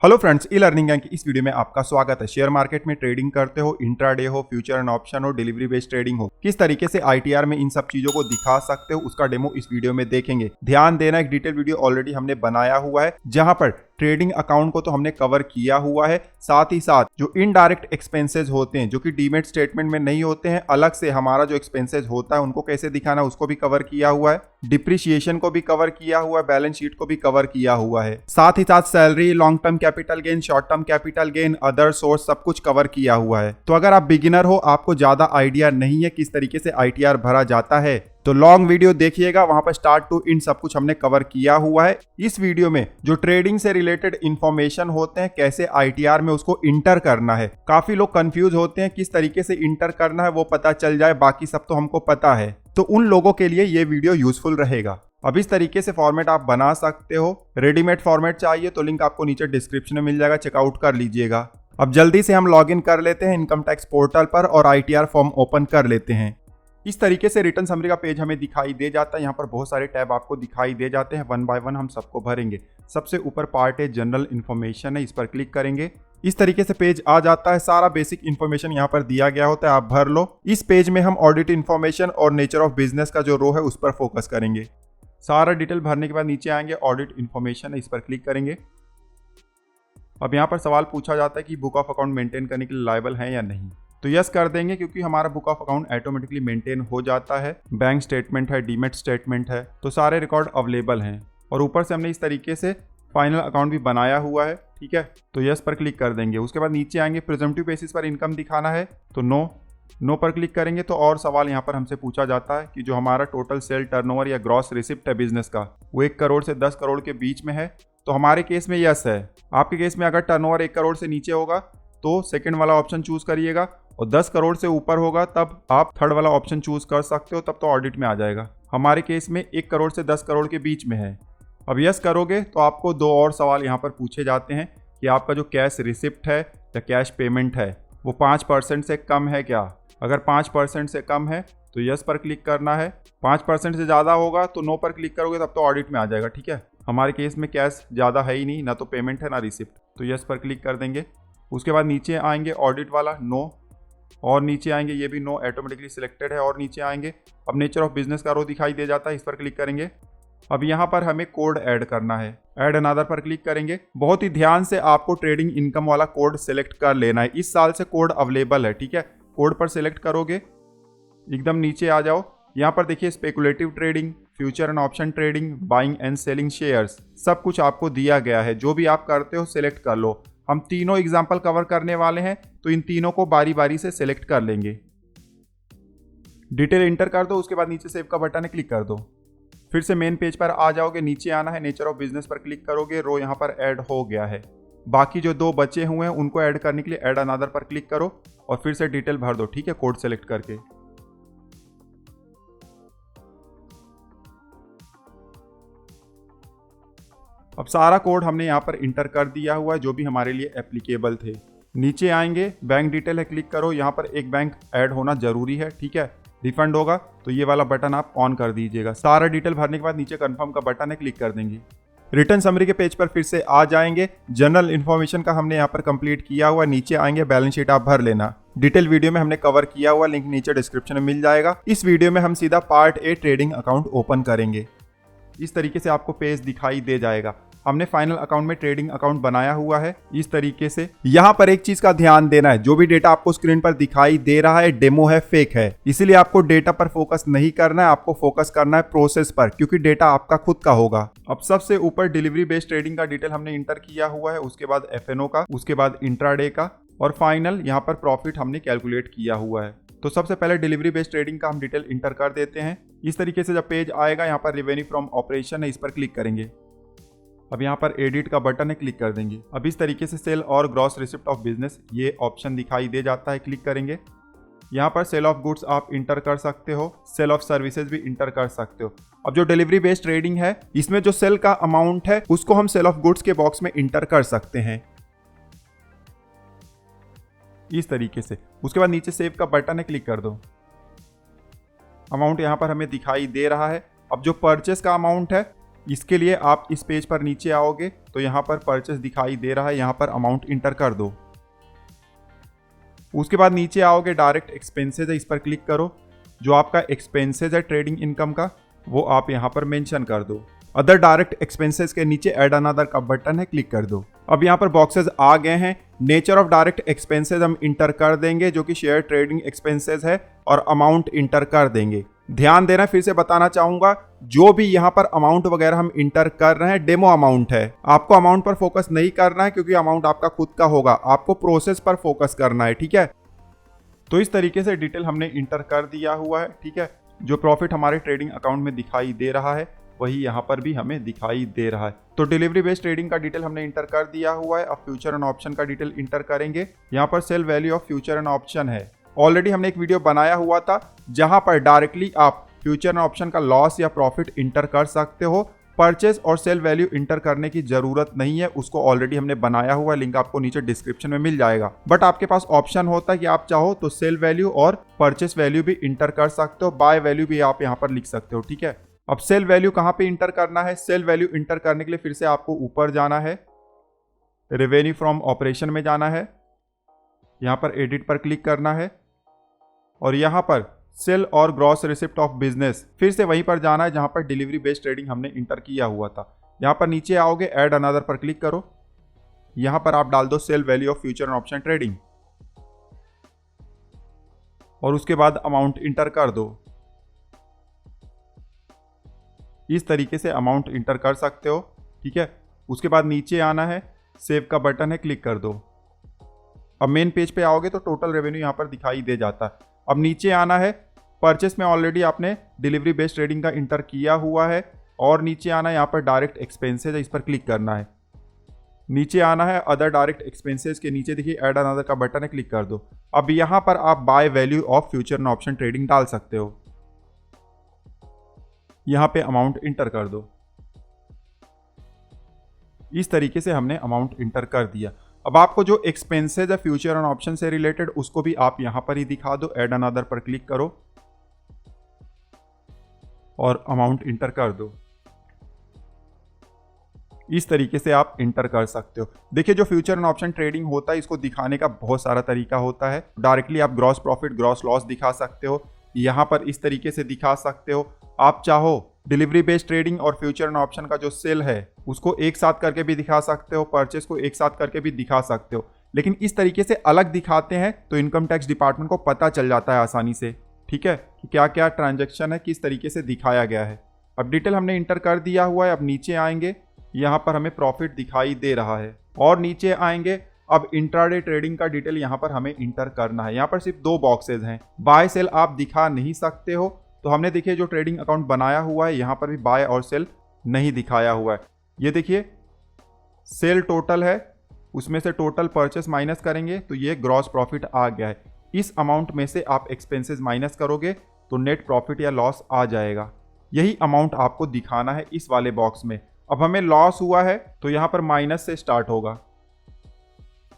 Hello friends, e learning gang की इस video में आपका स्वागत है। शेयर मार्केट में ट्रेडिंग करते हो, इंट्राडे हो, फ्यूचर एंड ऑप्शन हो, डिलीवरी बेस्ड ट्रेडिंग हो, किस तरीके से आईटीआर में इन सब चीजों को दिखा सकते हो उसका डेमो इस वीडियो में देखेंगे। ध्यान देना, एक डिटेल वीडियो ऑलरेडी हमने बनाया हुआ है जहां पर ट्रेडिंग अकाउंट को तो हमने कवर किया हुआ है, साथ ही साथ जो इनडायरेक्ट एक्सपेंसेस होते हैं जो कि डीमेट स्टेटमेंट में नहीं होते हैं, अलग से हमारा जो एक्सपेंसेस होता है उनको कैसे दिखाना उसको भी कवर किया हुआ है, डिप्रिसिएशन को भी कवर किया हुआ है, बैलेंस शीट को भी कवर किया हुआ है, साथ ही साथ salary, long term capital gain, short term capital gain, other source सब कुछ कवर किया हुआ है। तो अगर आप बिगिनर हो, आपको ज्यादा आइडिया नहीं है किस तरीके से आईटीआर भरा जाता है, तो लॉन्ग वीडियो देखिएगा, वहां पर स्टार्ट टू एंड सब कुछ हमने कवर किया हुआ है। इस वीडियो में जो ट्रेडिंग से रिलेटेड इंफॉर्मेशन होते हैं, कैसे आईटीआर में उसको इंटर करना है, काफी लोग कंफ्यूज होते हैं किस तरीके से इंटर करना है वो पता चल जाए, बाकी सब तो हमको पता है, तो उन लोगों के लिए ये वीडियो यूजफुल रहेगा। अब इस तरीके से फॉर्मेट आप बना सकते हो। रेडीमेड फॉर्मेट चाहिए तो लिंक आपको नीचे डिस्क्रिप्शन में मिल जाएगा, चेकआउट कर लीजिएगा। अब जल्दी से हम लॉग इन कर लेते हैं इनकम टैक्स पोर्टल पर और आईटीआर फॉर्म ओपन कर लेते हैं। इस तरीके से रिटर्न समरी का पेज हमें दिखाई दे जाता है। यहाँ पर बहुत सारे टैब आपको दिखाई दे जाते हैं, वन बाय वन हम सबको भरेंगे। सबसे ऊपर पार्ट है जनरल इन्फॉर्मेशन है, इस पर क्लिक करेंगे। इस तरीके से पेज आ जाता है, सारा बेसिक इन्फॉर्मेशन यहाँ पर दिया गया होता है, आप भर लो। इस पेज में हम ऑडिट इन्फॉर्मेशन और नेचर ऑफ बिजनेस का जो रो है उस पर फोकस करेंगे। सारा डिटेल भरने के बाद नीचे आएंगे, ऑडिट इन्फॉर्मेशन है, इस पर क्लिक करेंगे। अब यहाँ पर सवाल पूछा जाता है कि बुक ऑफ अकाउंट मेंटेन करने के लिए लायबल है या नहीं, तो यस कर देंगे क्योंकि हमारा book of account automatically maintain हो जाता है। बैंक स्टेटमेंट है, डीमेट स्टेटमेंट है, तो सारे रिकॉर्ड अवेलेबल हैं। और ऊपर से हमने इस तरीके से फाइनल अकाउंट भी बनाया हुआ है, ठीक है, तो यस पर क्लिक कर देंगे। उसके बाद नीचे आएंगे, प्रिजम्पटिव बेसिस पर इनकम दिखाना है तो नो पर क्लिक करेंगे। तो और सवाल यहाँ पर हमसे पूछा जाता है कि जो हमारा टोटल सेल टर्नओवर या ग्रॉस रिसिप्ट है बिजनेस का, वो 1 करोड़ से 10 करोड़ के बीच में है, तो हमारे केस में यस है। आपके केस में अगर टर्नओवर 1 करोड़ से नीचे होगा तो सेकेंड वाला ऑप्शन चूज करिएगा, और 10 करोड़ से ऊपर होगा तब आप थर्ड वाला ऑप्शन चूज कर सकते हो, तब तो ऑडिट में आ जाएगा। हमारे केस में 1 करोड़ से 10 करोड़ के बीच में है। अब यस करोगे तो आपको 2 और सवाल यहाँ पर पूछे जाते हैं कि आपका जो कैश रिसिप्ट है या कैश पेमेंट है वो 5% से कम है क्या। अगर 5% से कम है तो यस पर क्लिक करना है, 5% से ज़्यादा होगा तो नो पर क्लिक करोगे तब तो ऑडिट में आ जाएगा, ठीक है। हमारे केस में कैश ज़्यादा है ही नहीं, ना तो पेमेंट है ना रिसिप्ट, तो यस पर क्लिक कर देंगे। उसके बाद नीचे आएंगे ऑडिट वाला नो, और नीचे आएंगे ये भी नो ऑटोमेटिकली सिलेक्टेड है, और नीचे आएंगे अब नेचर ऑफ बिजनेस का रो दिखाई दे जाता है, इस पर क्लिक करेंगे। अब यहाँ पर हमें कोड ऐड करना है, ऐड अनदर पर क्लिक करेंगे। बहुत ही ध्यान से आपको ट्रेडिंग इनकम वाला कोड सिलेक्ट कर लेना है, इस साल से कोड अवेलेबल है, ठीक है। कोड पर सिलेक्ट करोगे, एकदम नीचे आ जाओ, यहाँ पर देखिए speculative trading, future and option trading, buying and selling shares, सब कुछ आपको दिया गया है। जो भी आप करते हो सिलेक्ट कर लो। हम तीनों एग्जाम्पल कवर करने वाले हैं तो इन तीनों को बारी बारी से सिलेक्ट कर लेंगे। डिटेल इंटर कर दो, उसके बाद नीचे सेव का बटन है, क्लिक कर दो। फिर से मेन पेज पर आ जाओगे, नीचे आना है, नेचर ऑफ बिजनेस पर क्लिक करोगे, रो यहाँ पर ऐड हो गया है। बाकी जो 2 बचे हुए हैं उनको ऐड करने के लिए ऐड अनदर पर क्लिक करो और फिर से डिटेल भर दो, ठीक है, कोड सेलेक्ट करके। अब सारा कोड हमने यहाँ पर इंटर कर दिया हुआ है जो भी हमारे लिए एप्लीकेबल थे। नीचे आएंगे, बैंक डिटेल है, क्लिक करो। यहाँ पर एक बैंक ऐड होना जरूरी है, ठीक है, रिफंड होगा तो ये वाला बटन आप ऑन कर दीजिएगा। सारा डिटेल भरने के बाद नीचे कंफर्म का बटन है, क्लिक कर देंगे। रिटर्न समरी के पेज पर फिर से आ जाएंगे। जनरल इन्फॉर्मेशन का हमने यहाँ पर कंप्लीट किया हुआ, नीचे आएंगे, बैलेंस शीट आप भर लेना। डिटेल वीडियो में हमने कवर किया हुआ, लिंक नीचे डिस्क्रिप्शन में मिल जाएगा। इस वीडियो में हम सीधा part A trading account open करेंगे। इस तरीके से आपको पेज दिखाई दे जाएगा। हमने फाइनल अकाउंट में ट्रेडिंग अकाउंट बनाया हुआ है इस तरीके से। यहाँ पर एक चीज का ध्यान देना है, जो भी डेटा आपको स्क्रीन पर दिखाई दे रहा है डेमो है, फेक है, इसीलिए आपको डेटा पर फोकस नहीं करना है, आपको फोकस करना है प्रोसेस पर, क्योंकि डेटा आपका खुद का होगा। अब सबसे ऊपर डिलीवरी बेस्ड ट्रेडिंग का डिटेल हमने इंटर किया हुआ है, उसके बाद एफएनओ का, उसके बाद इंट्राडे का, और फाइनल यहाँ पर प्रॉफिट हमने कैलकुलेट किया हुआ है। तो सबसे पहले डिलीवरी बेस्ड ट्रेडिंग का हम डिटेल इंटर कर देते हैं। इस तरीके से जब पेज आएगा, यहाँ पर रेवेन्यू फ्रॉम ऑपरेशन है, इस पर क्लिक करेंगे। अब यहाँ पर एडिट का बटन है, क्लिक कर देंगे। अब इस तरीके से सेल और ग्रॉस रिसिप्ट ऑफ बिजनेस ये ऑप्शन दिखाई दे जाता है, क्लिक करेंगे। यहाँ पर सेल ऑफ गुड्स आप इंटर कर सकते हो, सेल ऑफ सर्विसेज भी इंटर कर सकते हो। अब जो डिलीवरी बेस्ड ट्रेडिंग है इसमें जो सेल का अमाउंट है उसको हम सेल ऑफ गुड्स के बॉक्स में इंटर कर सकते हैं, इस तरीके से। उसके बाद नीचे सेव का बटन है, क्लिक कर दो। अमाउंट यहाँ पर हमें दिखाई दे रहा है। अब जो परचेस का अमाउंट है इसके लिए आप इस पेज पर नीचे आओगे तो यहाँ पर परचेस दिखाई दे रहा है, यहाँ पर अमाउंट इंटर कर दो। उसके बाद नीचे आओगे, डायरेक्ट एक्सपेंसेस है, इस पर क्लिक करो। जो आपका एक्सपेंसेस है ट्रेडिंग इनकम का वो आप यहाँ पर मेंशन कर दो। अदर डायरेक्ट एक्सपेंसेस के नीचे ऐड अनदर का बटन है, क्लिक कर दो। अब यहाँ पर बॉक्सेस आ गए हैं। नेचर ऑफ डायरेक्ट एक्सपेंसेस हम इंटर कर देंगे जो कि शेयर ट्रेडिंग एक्सपेंसेस है, और अमाउंट इंटर कर देंगे। ध्यान देना, फिर से बताना चाहूंगा, जो भी यहाँ पर अमाउंट वगैरह हम इंटर कर रहे हैं डेमो अमाउंट है। आपको अमाउंट पर फोकस नहीं करना है क्योंकि अमाउंट आपका खुद का होगा, आपको प्रोसेस पर फोकस करना है, ठीक है। तो इस तरीके से डिटेल हमने इंटर कर दिया हुआ है, ठीक है। जो प्रॉफिट हमारे ट्रेडिंग अकाउंट में दिखाई दे रहा है वही यहाँ पर भी हमें दिखाई दे रहा है। तो डिलीवरी बेस्ड ट्रेडिंग का डिटेल हमने इंटर कर दिया हुआ है। अब फ्यूचर एंड ऑप्शन का डिटेल इंटर करेंगे। यहाँ पर sell value of future and option है। ऑलरेडी हमने एक वीडियो बनाया हुआ था जहां पर डायरेक्टली आप फ्यूचर एंड ऑप्शन का लॉस या प्रॉफिट इंटर कर सकते हो। परचेज और सेल वैल्यू इंटर करने की जरूरत नहीं है, उसको ऑलरेडी हमने बनाया हुआ है, लिंक आपको नीचे डिस्क्रिप्शन में मिल जाएगा। बट आपके पास ऑप्शन होता है कि आप चाहो तो सेल वैल्यू और परचेस वैल्यू भी इंटर कर सकते हो, बाय वैल्यू भी आप यहाँ पर लिख सकते हो, ठीक है। अब सेल वैल्यू कहाँ पे इंटर करना है? सेल वैल्यू इंटर करने के लिए फिर से आपको ऊपर जाना है, रेवेन्यू फ्रॉम ऑपरेशन में जाना है, यहाँ पर एडिट पर क्लिक करना है और यहाँ पर सेल और ग्रॉस रिसिप्ट ऑफ बिजनेस फिर से वहीं पर जाना है जहां पर डिलीवरी बेस्ड ट्रेडिंग हमने इंटर किया हुआ था। यहां पर नीचे आओगे, ऐड अनदर पर क्लिक करो। यहां पर आप डाल दो sell value of future and option trading और उसके बाद अमाउंट इंटर कर दो। इस तरीके से अमाउंट इंटर कर सकते हो, ठीक है। उसके बाद नीचे आना है, सेव का बटन है, क्लिक कर दो। अब मेन पेज पे आओगे तो टोटल रेवेन्यू यहां पर दिखाई दे जाता है। अब नीचे आना है, परचेस में ऑलरेडी आपने डिलीवरी बेस्ड ट्रेडिंग का इंटर किया हुआ है और नीचे आना है, यहाँ पर डायरेक्ट एक्सपेंसेस है, इस पर क्लिक करना है। नीचे आना है, अदर डायरेक्ट एक्सपेंसेस के नीचे देखिए ऐड अनदर का बटन है, क्लिक कर दो। अब यहाँ पर आप by value of future and option trading डाल सकते हो। यहाँ पे अमाउंट इंटर कर दो। इस तरीके से हमने अमाउंट इंटर कर दिया। अब आपको जो एक्सपेंसेस है फ्यूचर एंड ऑप्शन से रिलेटेड उसको भी आप यहां पर ही दिखा दो, ऐड अनदर पर क्लिक करो और अमाउंट इंटर कर दो। इस तरीके से आप इंटर कर सकते हो। देखिए, जो फ्यूचर एंड ऑप्शन ट्रेडिंग होता है इसको दिखाने का बहुत सारा तरीका होता है। डायरेक्टली आप ग्रॉस प्रॉफिट, ग्रॉस लॉस दिखा सकते हो, यहां पर इस तरीके से दिखा सकते हो। आप चाहो डिलीवरी बेस्ड ट्रेडिंग और फ्यूचर एंड ऑप्शन का जो सेल है उसको एक साथ करके भी दिखा सकते हो, परचेस को एक साथ करके भी दिखा सकते हो। लेकिन इस तरीके से अलग दिखाते हैं तो इनकम टैक्स डिपार्टमेंट को पता चल जाता है आसानी से, ठीक है, कि क्या क्या ट्रांजैक्शन है, किस तरीके से दिखाया गया है। अब डिटेल हमने इंटर कर दिया हुआ है। अब नीचे आएंगे, यहाँ पर हमें प्रॉफिट दिखाई दे रहा है और नीचे आएंगे, अब इंट्राडे ट्रेडिंग का डिटेल यहाँ पर हमें इंटर करना है। यहाँ पर सिर्फ 2 बॉक्सेज हैं, बाय सेल आप दिखा नहीं सकते हो। तो हमने देखिए जो ट्रेडिंग अकाउंट बनाया हुआ है यहाँ पर भी बाय और सेल नहीं दिखाया हुआ है। ये देखिए सेल टोटल है, उसमें से टोटल परचेस माइनस करेंगे तो ये ग्रॉस प्रॉफिट आ गया है। इस अमाउंट में से आप एक्सपेंसेस माइनस करोगे तो नेट प्रॉफिट या लॉस आ जाएगा। यही अमाउंट आपको दिखाना है इस वाले बॉक्स में। अब हमें लॉस हुआ है तो यहाँ पर माइनस से स्टार्ट होगा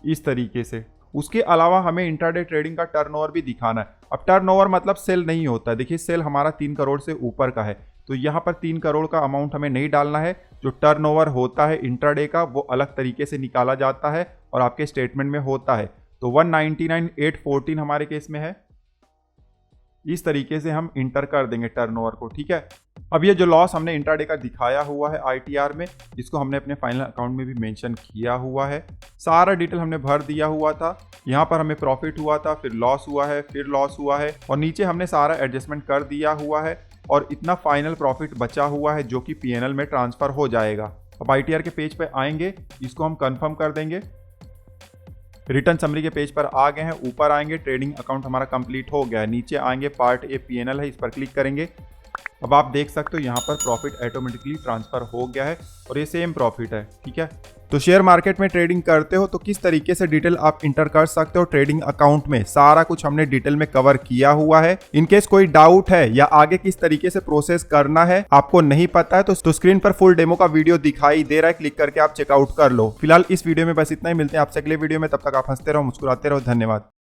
इस तरीके से। उसके अलावा हमें इंट्राडे ट्रेडिंग का टर्नओवर भी दिखाना है। अब टर्नओवर मतलब सेल नहीं होता है। देखिए सेल हमारा 3 करोड़ से ऊपर का है तो यहाँ पर 3 करोड़ का अमाउंट हमें नहीं डालना है। जो टर्नओवर होता है इंट्राडे का वो अलग तरीके से निकाला जाता है और आपके स्टेटमेंट में होता है। तो 199,814 हमारे केस में है। इस तरीके से हम इंटर कर देंगे टर्नओवर को, ठीक है। अब ये जो लॉस हमने इंट्राडे का दिखाया हुआ है आईटीआर में, इसको हमने अपने फाइनल अकाउंट में भी मेंशन किया हुआ है। सारा डिटेल हमने भर दिया हुआ था। यहाँ पर हमें प्रॉफिट हुआ था, फिर लॉस हुआ है, फिर लॉस हुआ है और नीचे हमने सारा एडजस्टमेंट कर दिया हुआ है और इतना फाइनल प्रॉफिट बचा हुआ है जो कि पीएनएल में ट्रांसफर हो जाएगा। अब आईटीआर के पेज पे आएंगे, इसको हम कंफर्म कर देंगे। रिटर्न समरी के पेज पर आ गए हैं, ऊपर आएंगे, ट्रेडिंग अकाउंट हमारा कंप्लीट हो गया है। नीचे आएंगे, पार्ट ए पीएनएल है, इस पर क्लिक करेंगे। अब आप देख सकते हो यहाँ पर प्रॉफिट ऑटोमेटिकली ट्रांसफर हो गया है और ये सेम प्रॉफिट है, ठीक है। तो शेयर मार्केट में ट्रेडिंग करते हो तो किस तरीके से डिटेल आप इंटर कर सकते हो ट्रेडिंग अकाउंट में, सारा कुछ हमने डिटेल में कवर किया हुआ है। इनकेस कोई डाउट है या आगे किस तरीके से प्रोसेस करना है आपको नहीं पता है तो स्क्रीन पर फुल डेमो का वीडियो दिखाई दे रहा है, क्लिक करके आप चेकआउट कर लो। फिलहाल इस वीडियो में बस इतना ही, मिलते हैं आपसे अगले वीडियो में। तब तक आप हंसते रहो, मुस्कुराते रहो। धन्यवाद।